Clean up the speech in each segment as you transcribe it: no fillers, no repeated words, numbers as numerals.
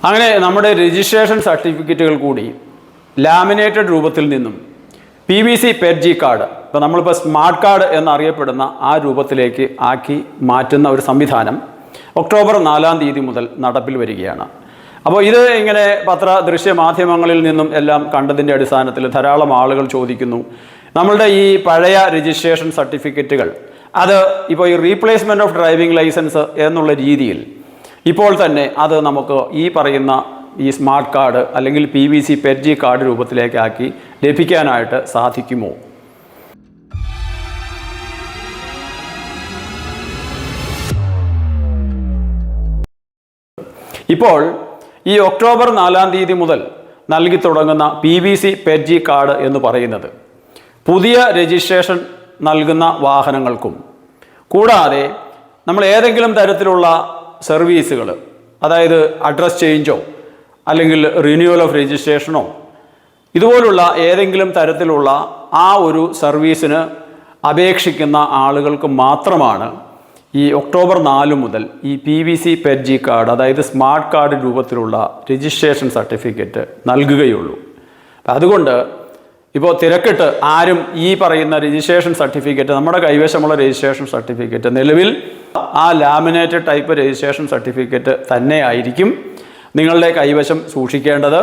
അങ്ങനെ നമ്മുടെ രജിസ്ട്രേഷൻ സർട്ടിഫിക്കറ്റുകൾ കൂടി ലാമിനേറ്റഡ് രൂപത്തിൽ നിന്നും PVC PETG കാർഡ്, ഇപ്പോൾ നമ്മളിപ്പോൾ സ്മാർട്ട് കാർഡ് എന്നറിയപ്പെടുന്ന ആ രൂപത്തിലേക്ക് ആക്കി മാറ്റുന്ന ഒരു സംവിധാനം ഒക്ടോബർ 4-ാം തീയതി മുതൽ നടപ്പിൽ വരികയാണ്. അപ്പോൾ ഇത് ഇങ്ങനെ ദൃശ്യ മാധ്യമങ്ങളിൽ നിന്നും എല്ലാം കണ്ടതിൻ്റെ അടിസ്ഥാനത്തിൽ ധാരാളം ആളുകൾ ചോദിക്കുന്നു, നമ്മളുടെ ഈ പഴയ രജിസ്ട്രേഷൻ സർട്ടിഫിക്കറ്റുകൾ അത് ഇപ്പോൾ ഈ റീപ്ലേസ്മെൻറ്റ് ഓഫ് ഡ്രൈവിംഗ് ലൈസൻസ് എന്നുള്ള രീതിയിൽ ഇപ്പോൾ തന്നെ അത് നമുക്ക് ഈ പറയുന്ന ഈ സ്മാർട്ട് കാർഡ് അല്ലെങ്കിൽ PVC PETG കാർഡ് രൂപത്തിലേക്കാക്കി ലഭിക്കാനായിട്ട് സാധിക്കുമോ? ഇപ്പോൾ ഈ ഒക്ടോബർ 4-ാം തീയതി മുതൽ നൽകി തുടങ്ങുന്ന PVC PETG കാർഡ് എന്ന് പറയുന്നത് പുതിയ രജിസ്ട്രേഷൻ നൽകുന്ന വാഹനങ്ങൾക്കും കൂടാതെ നമ്മൾ ഏതെങ്കിലും തരത്തിലുള്ള സർവീസുകൾ, അതായത് അഡ്രസ് ചേഞ്ചോ അല്ലെങ്കിൽ റിന്യൂവൽ ഓഫ് രജിസ്ട്രേഷനോ ഇതുപോലുള്ള ഏതെങ്കിലും തരത്തിലുള്ള ആ ഒരു സർവീസിന് അപേക്ഷിക്കുന്ന ആളുകൾക്ക് മാത്രമാണ് ഈ ഒക്ടോബർ 4 മുതൽ ഈ PVC PETG കാർഡ്, അതായത് സ്മാർട്ട് കാർഡ് രൂപത്തിലുള്ള രജിസ്ട്രേഷൻ സർട്ടിഫിക്കറ്റ് നൽകുകയുള്ളൂ. അതുകൊണ്ട് ഇപ്പോൾ തിരക്കിട്ട് ആരും ഈ പറയുന്ന രജിസ്ട്രേഷൻ സർട്ടിഫിക്കറ്റ്, നമ്മുടെ കൈവശമുള്ള രജിസ്ട്രേഷൻ സർട്ടിഫിക്കറ്റ് നിലവിൽ ആ ലാമിനേറ്റഡ് ടൈപ്പ് രജിസ്ട്രേഷൻ സർട്ടിഫിക്കറ്റ് തന്നെയായിരിക്കും നിങ്ങളുടെ കൈവശം സൂക്ഷിക്കേണ്ടത്.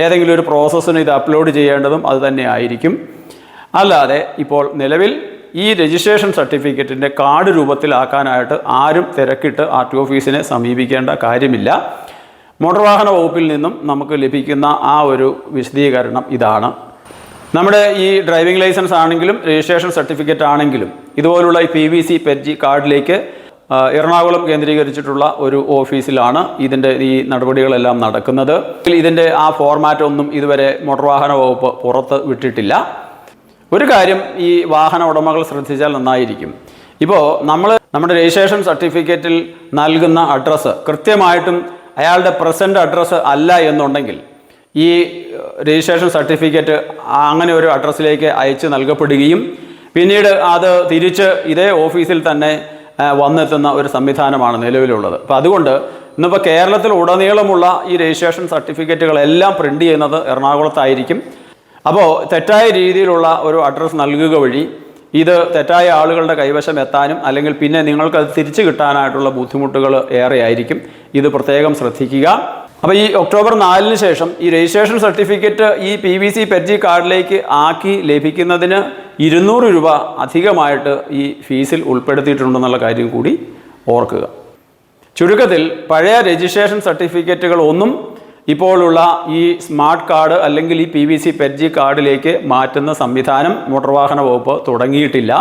ഏതെങ്കിലും ഒരു പ്രോസസ്സിന് ഇത് അപ്ലോഡ് ചെയ്യേണ്ടതും അത് തന്നെ ആയിരിക്കും. അല്ലാതെ ഇപ്പോൾ നിലവിൽ ഈ രജിസ്ട്രേഷൻ സർട്ടിഫിക്കറ്റിൻ്റെ കാർഡ് രൂപത്തിലാക്കാനായിട്ട് ആരും തിരക്കിട്ട് RTO ഓഫീസിനെ സമീപിക്കേണ്ട കാര്യമില്ല. മോട്ടോർ വാഹന വകുപ്പിൽ നിന്നും നമുക്ക് ലഭിക്കുന്ന ആ ഒരു വിശദീകരണം ഇതാണ്. നമ്മുടെ ഈ ഡ്രൈവിംഗ് ലൈസൻസ് ആണെങ്കിലും രജിസ്ട്രേഷൻ സർട്ടിഫിക്കറ്റ് ആണെങ്കിലും ഇതുപോലുള്ള ഈ PVC PETG കാർഡിലേക്ക് എറണാകുളം കേന്ദ്രീകരിച്ചിട്ടുള്ള ഒരു ഓഫീസിലാണ് ഇതിൻ്റെ ഈ നടപടികളെല്ലാം നടക്കുന്നത്. ഇതിൻ്റെ ആ ഫോർമാറ്റ് ഒന്നും ഇതുവരെ മോട്ടോർ വാഹന വകുപ്പ് പുറത്ത് വിട്ടിട്ടില്ല. ഒരു കാര്യം ഈ വാഹന ഉടമകൾ ശ്രദ്ധിച്ചാൽ നന്നായിരിക്കും. ഇപ്പോൾ നമ്മുടെ രജിസ്ട്രേഷൻ സർട്ടിഫിക്കറ്റിൽ നൽകുന്ന അഡ്രസ്സ് കൃത്യമായിട്ടും അയാളുടെ പ്രസൻറ്റ് അഡ്രസ്സ് അല്ല എന്നുണ്ടെങ്കിൽ ഈ രജിസ്ട്രേഷൻ സർട്ടിഫിക്കറ്റ് അങ്ങനെ ഒരു അഡ്രസ്സിലേക്ക് അയച്ച് നൽകപ്പെടുകയും പിന്നീട് അത് തിരിച്ച് ഇതേ ഓഫീസിൽ തന്നെ വന്നെത്തുന്ന ഒരു സംവിധാനമാണ് നിലവിലുള്ളത്. അപ്പോൾ അതുകൊണ്ട് ഇന്നിപ്പോൾ കേരളത്തിൽ ഉടനീളമുള്ള ഈ രജിസ്ട്രേഷൻ സർട്ടിഫിക്കറ്റുകളെല്ലാം പ്രിൻ്റ് ചെയ്യുന്നത് എറണാകുളത്തായിരിക്കും. അപ്പോൾ തെറ്റായ രീതിയിലുള്ള ഒരു അഡ്രസ്സ് നൽകുക വഴി ഇത് തെറ്റായ ആളുകളുടെ കൈവശം എത്താനും അല്ലെങ്കിൽ പിന്നെ നിങ്ങൾക്കത് തിരിച്ചു കിട്ടാനായിട്ടുള്ള ബുദ്ധിമുട്ടുകൾ ഏറെയായിരിക്കും. ഇത് പ്രത്യേകം ശ്രദ്ധിക്കുക. അപ്പോൾ ഈ ഒക്ടോബർ 4-ന് ശേഷം ഈ രജിസ്ട്രേഷൻ സർട്ടിഫിക്കറ്റ് ഈ PVC PETG കാർഡിലേക്ക് ആക്കി ലഭിക്കുന്നതിന് 200 രൂപ അധികമായിട്ട് ഈ ഫീസിൽ ഉൾപ്പെടുത്തിയിട്ടുണ്ടെന്നുള്ള കാര്യം കൂടി ഓർക്കുക. ചുരുക്കത്തിൽ പഴയ രജിസ്ട്രേഷൻ സർട്ടിഫിക്കറ്റുകൾ ഒന്നും ഇപ്പോഴുള്ള ഈ സ്മാർട്ട് കാർഡ് അല്ലെങ്കിൽ ഈ PVC PETG കാർഡിലേക്ക് മാറ്റുന്ന സംവിധാനം മോട്ടോർ വാഹന വകുപ്പ് തുടങ്ങിയിട്ടില്ല.